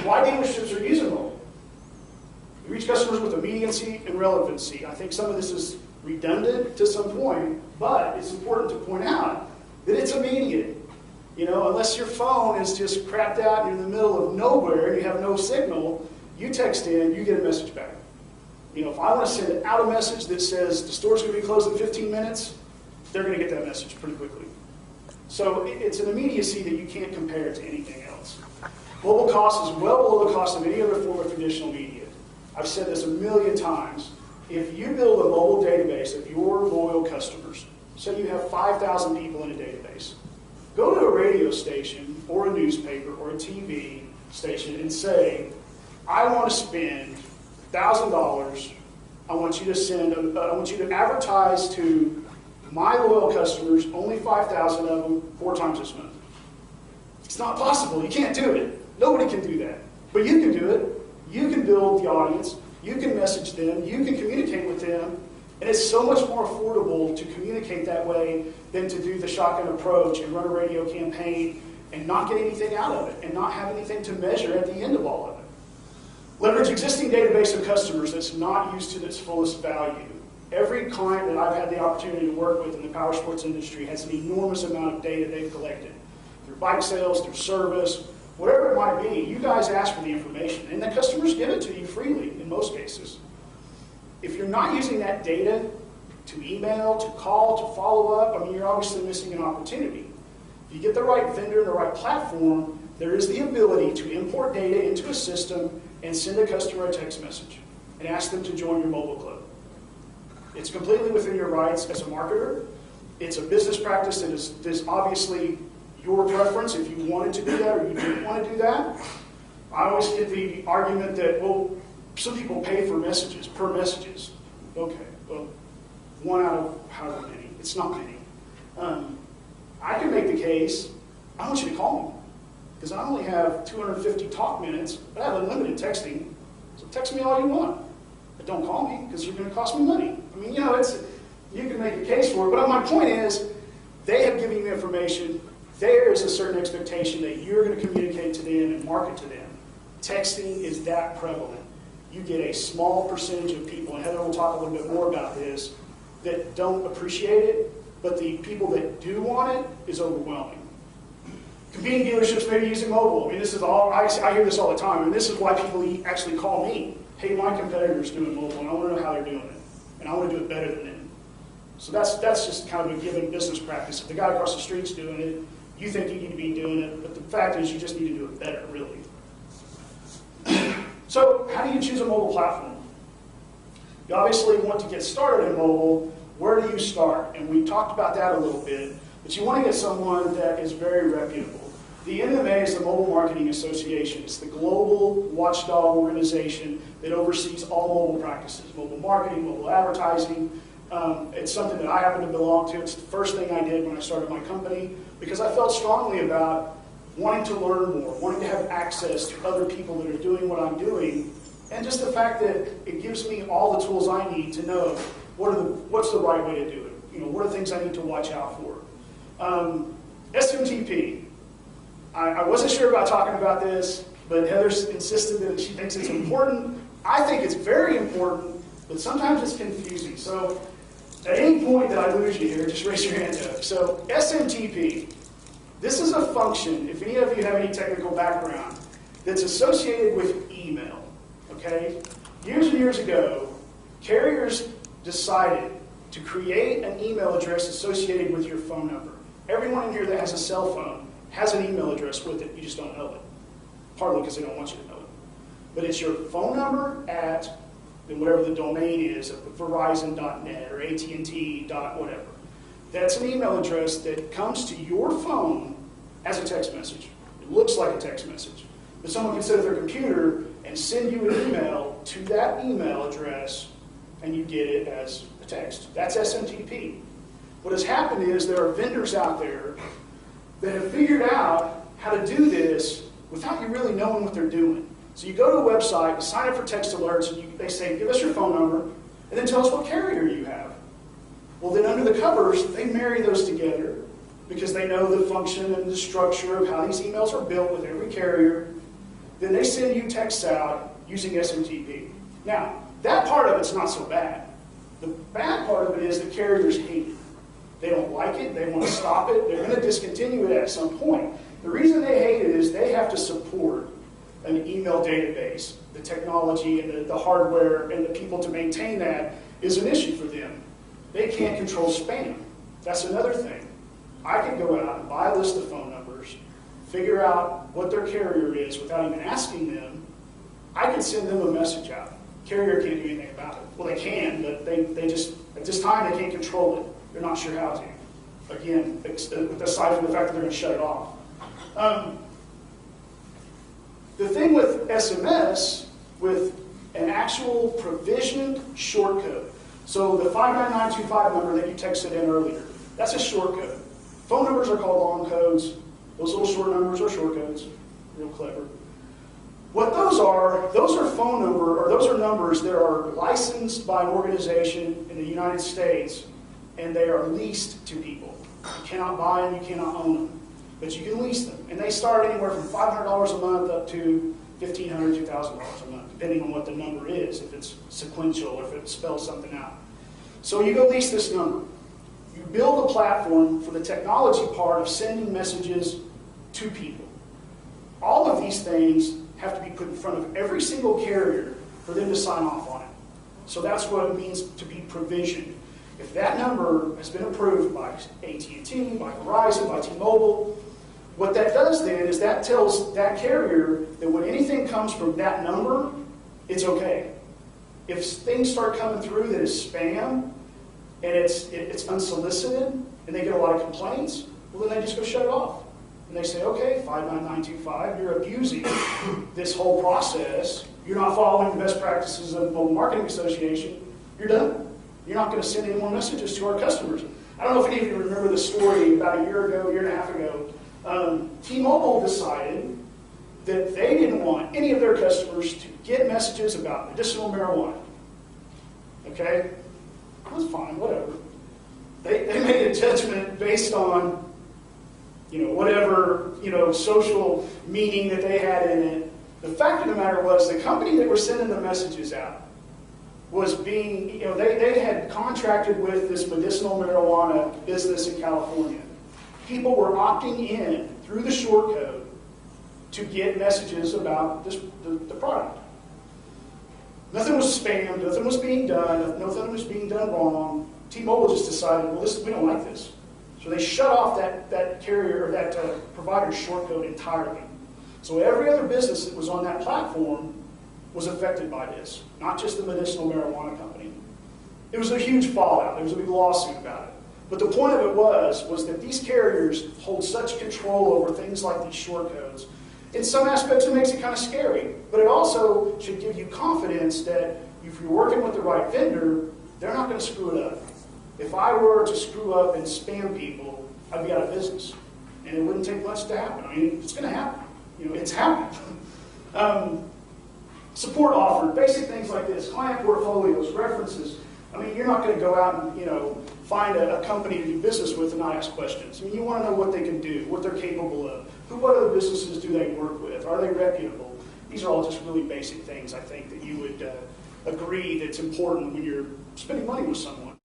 why dealerships are using mobile. You reach customers with immediacy and relevancy. I think some of this is redundant to some point, but it's important to point out that it's immediate. You know, unless your phone is just crapped out and you're in the middle of nowhere and you have no signal, you text in, you get a message back. You know, if I want to send out a message that says the store's going to be closed in 15 minutes, they're going to get that message pretty quickly. So it's an immediacy that you can't compare to anything else. Mobile cost is well below the cost of any other form of traditional media. I've said this a million times. If you build a mobile database of your loyal customers, say you have 5,000 people in a database, go to a radio station or a newspaper or a TV station and say, I want to spend $1,000. I want you to advertise to my loyal customers, only 5,000 of them, 4 times this month. It's not possible. You can't do it. Nobody can do that. But you can do it. You can build the audience. You can message them. You can communicate with them. And it's so much more affordable to communicate that way than to do the shotgun approach and run a radio campaign and not get anything out of it and not have anything to measure at the end of all of it. Leverage existing database of customers that's not used to its fullest value. Every client that I've had the opportunity to work with in the power sports industry has an enormous amount of data they've collected. Through bike sales, through service, whatever it might be, you guys ask for the information, and the customers give it to you freely in most cases. If you're not using that data to email, to call, to follow up, I mean, you're obviously missing an opportunity. If you get the right vendor and the right platform, there is the ability to import data into a system and send a customer a text message and ask them to join your mobile club. It's completely within your rights as a marketer. It's a business practice that is obviously your preference if you wanted to do that or you didn't want to do that. I always get the argument that, well, some people pay for messages, per messages. Okay, well, 1 out of however many. It's not many. I can make the case, I want you to call me. Because I only have 250 talk minutes, but I have unlimited texting. So text me all you want. But don't call me, because you're going to cost me money. I mean, you know, you can make a case for it. But my point is, they have given you information. There is a certain expectation that you're going to communicate to them and market to them. Texting is that prevalent. You get a small percentage of people, and Heather will talk a little bit more about this, that don't appreciate it, but the people that do want it is overwhelming. Competing dealerships may be using mobile. I mean, this is all, I hear this all the time, and this is why people actually call me. Hey, my competitor's doing mobile, and I want to know how they're doing it, and I want to do it better than them. So that's just kind of a given business practice. If the guy across the street's doing it, you think you need to be doing it, but the fact is you just need to do it better, really. So how do you choose a mobile platform? You obviously want to get started in mobile. Where do you start? And we talked about that a little bit, but you want to get someone that is very reputable. The MMA is the Mobile Marketing Association. It's the global watchdog organization that oversees all mobile practices, mobile marketing, mobile advertising. It's something that I happen to belong to. It's the first thing I did when I started my company because I felt strongly about wanting to learn more, wanting to have access to other people that are doing what I'm doing, and just the fact that it gives me all the tools I need to know what's the right way to do it. You know, what are things I need to watch out for. SMTP. I wasn't sure about talking about this, but Heather insisted that she thinks it's important. I think it's very important, but sometimes it's confusing. So at any point that I lose you here, just raise your hand up. So SMTP, this is a function, if any of you have any technical background, that's associated with email, okay? Years and years ago, carriers decided to create an email address associated with your phone number. Everyone in here that has a cell phone has an email address with it. You just don't know it. Partly because they don't want you to know it. But it's your phone number at whatever the domain is, Verizon.net or AT&T. whatever. That's an email address that comes to your phone as a text message. It looks like a text message. But someone can sit at their computer and send you an email to that email address, and you get it as a text. That's SMTP. What has happened is there are vendors out there that have figured out how to do this without you really knowing what they're doing. So you go to a website, you sign up for text alerts, and they say, give us your phone number, and then tell us what carrier you have. Well, then under the covers, they marry those together because they know the function and the structure of how these emails are built with every carrier. then they send you texts out using SMTP. Now, that part of it's not so bad. The bad part of it is the carriers hate it. They don't like it. They want to stop it. They're going to discontinue it at some point. The reason they hate it is they have to support an email database. The technology and the hardware and the people to maintain that is an issue for them. They can't control spam. That's another thing. I could go out and buy a list of phone numbers, figure out what their carrier is without even asking them. I can send them a message out. Carrier can't do anything about it. Well, they can, but they just, at this time, they can't control it. They're not sure how to. Again, aside from the fact that they're going to shut it off. The thing with SMS, with an actual provisioned shortcode. So the 59925 number that you texted in earlier, that's a shortcode. Phone numbers are called long codes. Those little short numbers are shortcodes. Real clever. What those are phone number, or those are numbers that are licensed by an organization in the United States, and they are leased to people. You cannot buy them, you cannot own them, but you can lease them. And they start anywhere from $500 a month up to $1,500, $2,000 a month, depending on what the number is, if it's sequential or if it spells something out. So you go lease this number. You build a platform for the technology part of sending messages to people. All of these things have to be put in front of every single carrier for them to sign off on it. So that's what it means to be provisioned. If that number has been approved by AT&T, by Verizon, by T-Mobile, what that does then is that tells that carrier that when anything comes from that number, it's okay. If things start coming through that is spam, and it's unsolicited, and they get a lot of complaints, well, then they just go shut it off. And they say, okay, 59925, you're abusing this whole process. You're not following the best practices of the Mobile Marketing Association. You're done. You're not going to send any more messages to our customers. I don't know if any of you remember the story about a year and a half ago. T-Mobile decided that they didn't want any of their customers to get messages about medicinal marijuana. Okay? That's fine, whatever. They made a judgment based on whatever, social meaning that they had in it. The fact of the matter was the company that were sending the messages out was being, they had contracted with this medicinal marijuana business in California. People were opting in through the shortcode to get messages about the product. Nothing was spammed, nothing was being done, nothing was being done wrong. T-Mobile just decided, well, we don't like this. So they shut off that carrier, or that provider's shortcode entirely. So every other business that was on that platform was affected by this, not just the medicinal marijuana company. It was a huge fallout. There was a big lawsuit about it. But the point of it was that these carriers hold such control over things like these shortcodes. In some aspects, it makes it kind of scary, but it also should give you confidence that if you're working with the right vendor, they're not going to screw it up. If I were to screw up and spam people, I'd be out of business, and it wouldn't take much to happen. I mean, it's going to happen. It's happened. Support offered, basic things like this, client portfolios, references. I mean, you're not going to go out and find a company to do business with and not ask questions. I mean, you want to know what they can do, what they're capable of. What other businesses do they work with? Are they reputable? These are all just really basic things, I think, that you would agree that's important when you're spending money with someone.